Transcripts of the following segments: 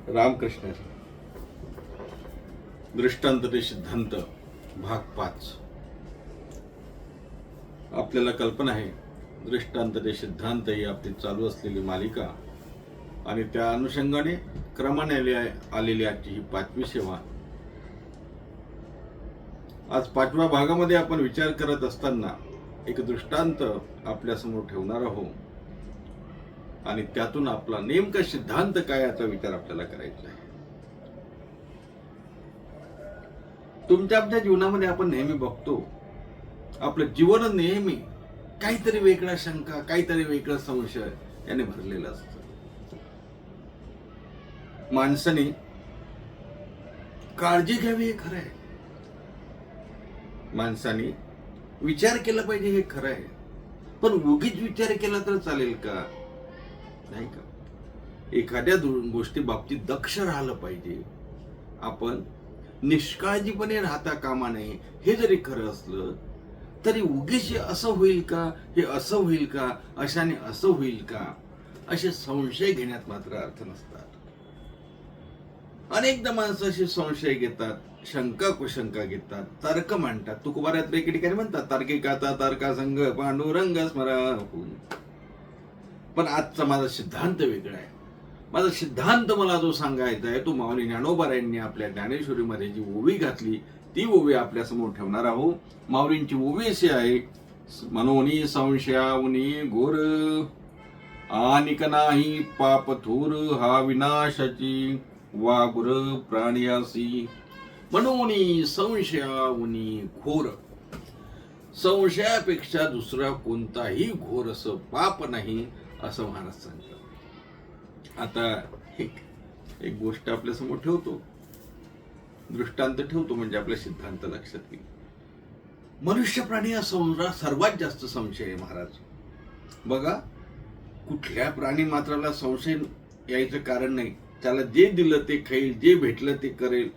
रामकृष्ण दृष्टांत ते सिद्धांत भाग 5. आपल्याला कल्पना आहे दृष्टांत ते सिद्धांत ही आपली चालू असलेली मालिका आणि त्या अनुषंगाने क्रमाने आलेली आजची ही 5वी सेवा. आज 5व्या भागामध्ये आपण विचार करत असताना एक दृष्टांत आपल्यासमोर ठेवणार आहोत आणि त्यातून आपला नेमका सिद्धांत काय याचा विचार आपल्याला करायचा आहे. तुमच्या जीवनामध्ये आपण नेहमी बघतो आपलं जीवन नेहमी काहीतरी वेगळा शंका, काहीतरी वेगळा संशय याने भरलेलं असतं. माणसाने काळजी घ्यावी हे खरं आहे, माणसाने विचार केला पाहिजे हे खरं आहे, पण उगीच विचार केला तर चालेल का? नाही का? एखाद्या गोष्टी बाबतीत दक्ष राहिलं पाहिजे. आपण निष्काळजीपणे राहता कामा नये. हे जरी खरं असलं तरी उगीच असं होईल का, हे असं होईल का, अशाने असं होईल का, असे संशय घेण्यात मात्र अर्थ नसतात. अनेकदा माणसं असे संशय घेतात, शंका कुशंका घेतात, तर्क मांडतात. तुकोबाऱ्यात एके ठिकाणी म्हणतात तार्किकाचा तर्का संघ पांडुरंग स्मरा. पण आजचा माझा सिद्धांत वेगळा आहे. माझा सिद्धांत मला जो सांगायचा आहे तो माऊली ज्ञानोबारायांनी आपल्या ज्ञानेश्वरीमध्ये जी ओवी घातली ती ओवी आपल्या समोर ठेवणार आहोत. माऊलींची ओवी अशी आहे, मनोनी संशयावनी घोर आनिक नाही पाप थोर हा विनाशाची वागुर प्राणियासी. मनोनी संशयावनी घोर, संशयापेक्षा दुसरा कोणताही घोर असं पाप नाही असं महाराज सांगतात. आता एक गोष्ट आपल्या समोर ठेवतो, दृष्टांत ठेवतो म्हणजे आपला सिद्धांत लक्षात येईल. मनुष्य प्राणी या सर्वात जास्त संशय आहे महाराज. बघा, कुठल्या प्राणी मात्राला संशय यायचं कारण नाही. त्याला जे दिलं ते खाईल, जे भेटलं ते करेल,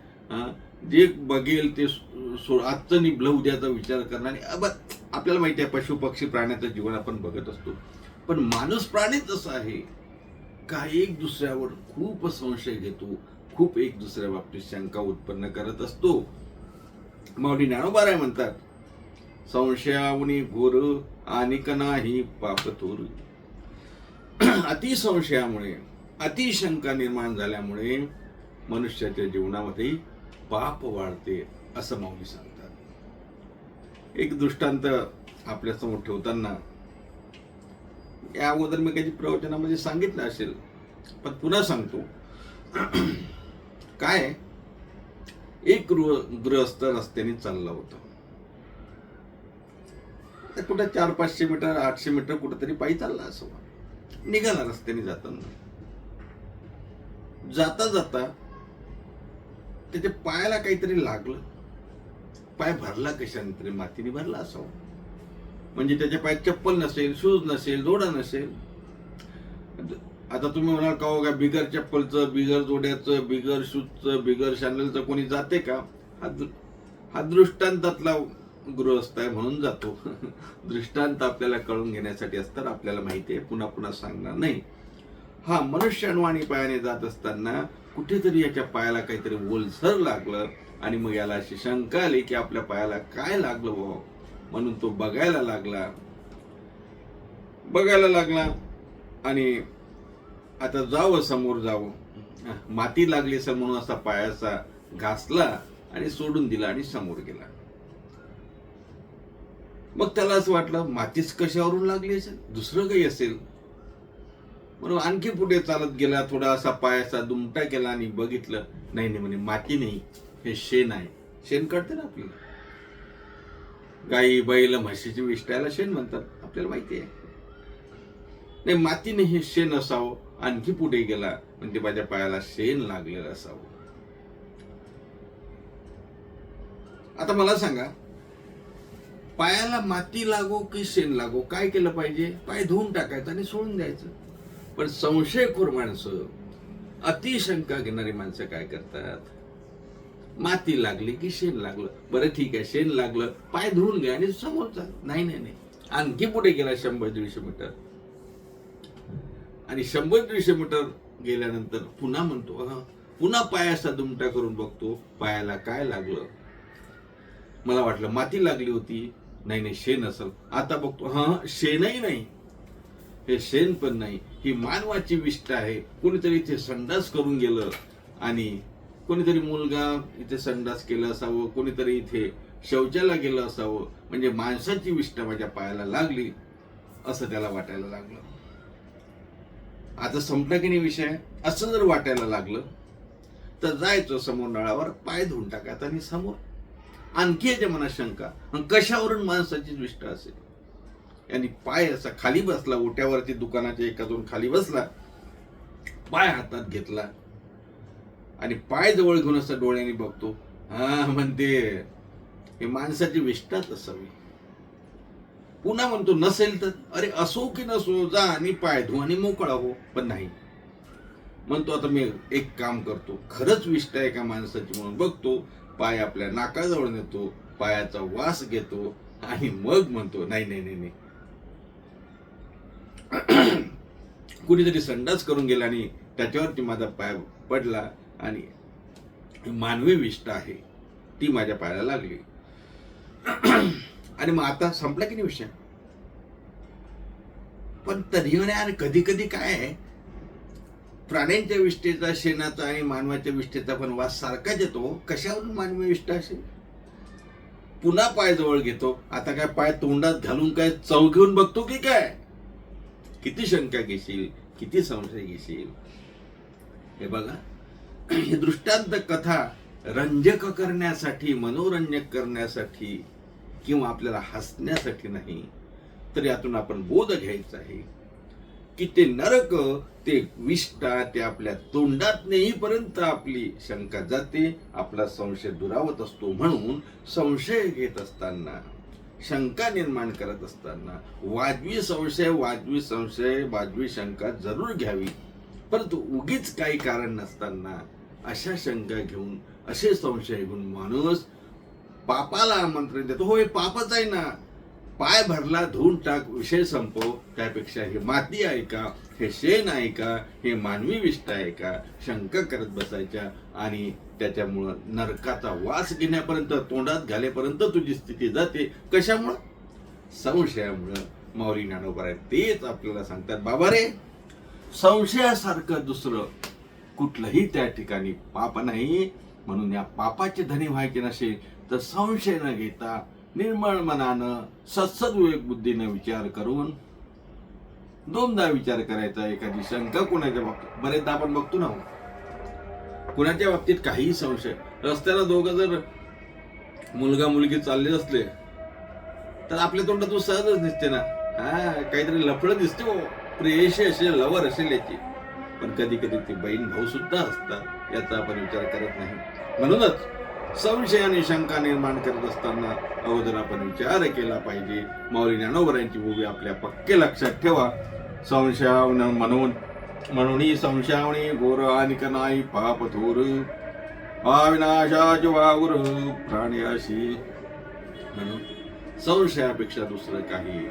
जे बघेल ते आजचं निभलं उद्याचा विचार करणार. आपल्याला माहिती आहे पशु पक्षी प्राण्याचं जीवन आपण बघत असतो, पण माणूस प्राणीच असं आहे का एक दुसऱ्यावर खूप संशय घेतो, खूप एक दुसऱ्या बाबतीत शंका उत्पन्न करत असतो. माऊली ज्ञानोबाराय म्हणतात, संशयावनी घोर आनिक नाही पाप थोर. अतिसंशयामुळे, अतिशंका निर्माण झाल्यामुळे मनुष्याच्या जीवनामध्ये पाप वाढते असं माऊली सांगतात. एक दृष्टांत आपल्या समोर ठेवताना या अगोदर मी काही प्रवचनामध्ये सांगितलं असेल, पण पुन्हा सांगतो. काय, एक गृहस्थ रस्त्याने चालला होता. कुठं 400-500 मीटर 800 मीटर कुठेतरी पायी चालला असं निघाला. रस्त्याने जाताना जाता जाता त्याच्या पायाला काहीतरी लागलं. पाय भरला कशाने तरी, मातीने भरला असावा. म्हणजे त्याच्या पायात चप्पल नसेल, शूज नसेल, जोडा नसेल. आता तुम्ही म्हणाल का हो, बिगर चप्पलचं, बिगर जोड्याचं, बिगर शूजचं, बिगर शॅनलचं कोणी जाते का? हा दृष्टांतातला गृहस्थ आहे म्हणून जातो. दृष्टांत आपल्याला कळून घेण्यासाठी असतात, आपल्याला माहिती आहे, पुन्हा पुन्हा सांगणार नाही. हा मनुष्य अणवाणी पायाने जात असताना कुठेतरी याच्या पायाला काहीतरी ओलसर लागलं आणि मग याला अशी शंका आली की आपल्या पायाला काय लागलं भाऊ, म्हणून तो बघायला लागला आणि आता जावं, समोर जावं, माती लागली असेल म्हणून असा पायाचा घासला आणि सोडून दिला आणि समोर गेला. मग त्याला असं वाटलं मातीच कशावरून लागली असेल, दुसरं काही असेल म्हणून आणखी पुढे चालत गेला. थोडा असा पायाचा दुमटा केला आणि बघितलं, नाही म्हणे, माती नाही, हे शेण आहे. शेण कळते ना आपल्याला, गाई बैल म्हशीची विष्टायला शेण म्हणतात, आपल्याला माहिती आहे. नाही, माती नाही, हे शेण असावं. आणखी पुढे गेला म्हणजे माझ्या पायाला शेण लागलेलं असावं. आता मला सांगा, पायाला माती लागो की शेण लागो, काय केलं पाहिजे? पाय धुवून टाकायचं आणि सोडून द्यायचं. पण संशयखोर माणसं, अतिशंका घेणारी माणसं काय करतात? माती लागली की शेण लागलं, बरं ठीक आहे, शेण लागलं, पाय धुवून घ्या आणि समोर जा. नाही, आणखी पुढे गेला 100-150 मीटर आणि 100-150 मीटर गेल्यानंतर पुन्हा म्हणतो, पुन्हा पायाचा दुमटा करून बघतो, पायाला काय लागलं. मला वाटलं माती लागली होती, नाही नाही शेण असेल. आता बघतो हा शेणही नाही, हे शेण पण नाही, ही मानवाची विष्ठा आहे. कोणीतरी इथे संडास करून गेलं आणि कोणीतरी मुलगा इथे संडास केलं असावं, कोणीतरी इथे शौचाला गेलं असावं, म्हणजे माणसाची विष्ठा माझ्या पायाला लागली असं त्याला वाटायला लागलं. आता संपला की नाही विषय. असं जर वाटायला लागलं तर जायचं समोर नळावर, पाय धुवून टाकायचा आणि समोर. आणखी याच्या मनात शंका, कशावरून माणसाची विष्ठा असेल. आणि पाय असा खाली बसला, ओट्यावरती दुकानाच्या एकातून खाली बसला, पाय हातात घेतला आणि पाय जवळ घेऊन असं डोळ्याने बघतो. हा म्हणते हे माणसाची विष्ठाच असावी. पुन्हा म्हणतो नसेल तर अरे असो की नसो, जा आणि पाय धु आणि मोकळा हो. पण नाही, म्हणतो आता मी एक काम करतो, खरंच विष्ठा आहे का माणसाची म्हणून बघतो. पाय आपल्या नाकाजवळ नेतो, पायाचा वास घेतो आणि मग म्हणतो नाही नाही नाही नाही, कुणीतरी संडास करून गेला आणि त्याच्यावरती माझा पाय पडला आणि मानवी विष्ठा आहे ती माझ्या पायाला लागली. आणि मग आता संपला की नाही विषय. पण तरी कधी कधी काय आहे, प्राण्यांच्या विष्ठेचा, शेणाचा आणि मानवाच्या विष्ठेचा पण वास सारखाच येतो. कशावरून मानवी विष्ठा असेल. पुन्हा पाय जवळ घेतो. आता काय पाय तोंडात घालून काय चव घेऊन बघतो की काय. किती शंका घेशील, किती संशय घेशील. हे बघा, हे दृष्टांत कथा रंजक करण्यासाठी, मनोरंजक करण्यासाठी किंवा आपल्याला हसण्यासाठी नाही, तर यातून आपण बोध घ्यायचा आहे की ते नरक, ते विष्ठा, ते आपल्या तोंडात नेईपर्यंत आपली शंका जाते, आपला संशय दुरावत असतो. म्हणून संशय घेत असताना, शंका निर्माण करत असताना वाजवी संशय, वाजवी शंका जरूर घ्यावी. परंतु उगीच काही कारण नसताना अशा शंका घेऊन, असे संशय घेऊन माणूस पापाला आमंत्रण देतो. हो, हे पापच आहे ना, पाय भरला धुवून टाक, विषय संपव. त्यापेक्षा हे माती आहे का, हे शेण आहे का, हे मानवी विष्ठा आहे का, शंका करत बसायच्या आणि त्याच्यामुळं नरकाचा वास घेण्यापर्यंत, तोंडात घालेपर्यंत तुझी स्थिती जाते. कशामुळं? संशयामुळं. माऊली ज्ञानोबा तेच आपल्याला सांगतात, बाबा रे, संशयासारखं दुसरं कुठलंही त्या ठिकाणी पाप नाही. म्हणून या पापाचे धनी व्हायचे नसेल तर संशय न घेता निर्मळ मनानं, सत्सद्विवेक बुद्धीनं विचार करून दोनदा विचार करायचा. एखादी शंका कोणाच्या बाबतीत, बरेचदा आपण बघतो ना, कुणाच्या बाबतीत काही संशय, रस्त्याला दोघं जर मुलगा मुलगी चालले असले तर आपल्या तोंडातून सहजच दिसते ना, हा काहीतरी लफडं दिसते, हो प्रेयशी असेल, लवर असेल याची. पण कधी कधी ते बहीण भाऊ सुद्धा असतात, याचा आपण विचार करत नाही. म्हणूनच संशय आणि शंका निर्माण करत असताना अगोदर आपण विचार केला पाहिजे. माऊली ज्ञानोबरांची बोबी आपल्या पक्के लक्षात ठेवा. संशयावन म्हणून संशयावणी घोर आणिक नाही पाप थोर, अविनाशाचे वावर प्राण्याशी. म्हणून संशयापेक्षा दुसरं काही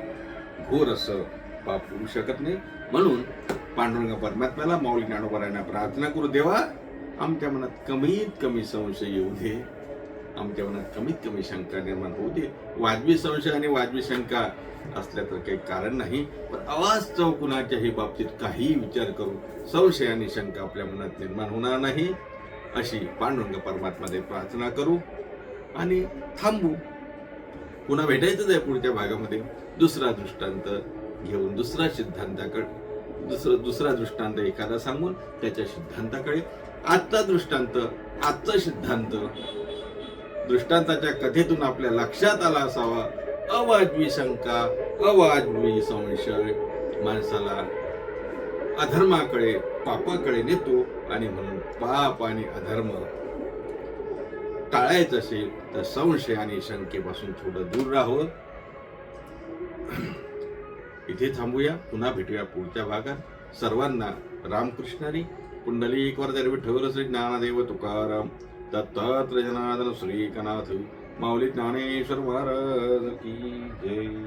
घोर असं पाप होऊ शकत नाही. म्हणून पांडुरंग परमात्म्याला, माऊली ज्ञानोबरांना प्रार्थना करू, देवा आमच्या मनात कमीत कमी संशय येऊ दे, आमच्या मनात कमीत कमी शंका निर्माण होऊ दे. वाजवी संशय आणि वाजवी शंका असल्या तर काही कारण नाही, पण अवास्तव कुणाच्याही बाबतीत काही विचार करून संशय आणि शंका आपल्या मनात निर्माण होणार नाही, अशी पांडुरंग परमात्म्याला प्रार्थना करू आणि थांबू. पुन्हा भेटायचंच आहे पुढच्या भागामध्ये दुसरा दृष्टांत घेऊन, दुसरा दृष्टांत एखादा सांगून त्याच्या सिद्धांताकडे. आजचा दृष्टांत, आजचा सिद्धांत दृष्टांताच्या कथेतून आपल्या लक्षात आला असावा. अवाजवी शंका, अवाजवी संशय माणसाला अधर्माकडे, पापाकडे नेतो. आणि म्हणून पाप आणि अधर्म टाळायचं असेल तर संशय आणि शंकेपासून थोडं दूर राहावं. इथे थांबूया, पुन्हा भेटूया पुढच्या भागात. सर्वांना रामकृष्णारी. पुंडलिक वरद विठ्ठल श्री ज्ञानदेव तुकाराम दत्तात्रय जनार्दन श्री एकनाथ माऊली ज्ञानेश्वर महाराज की जय.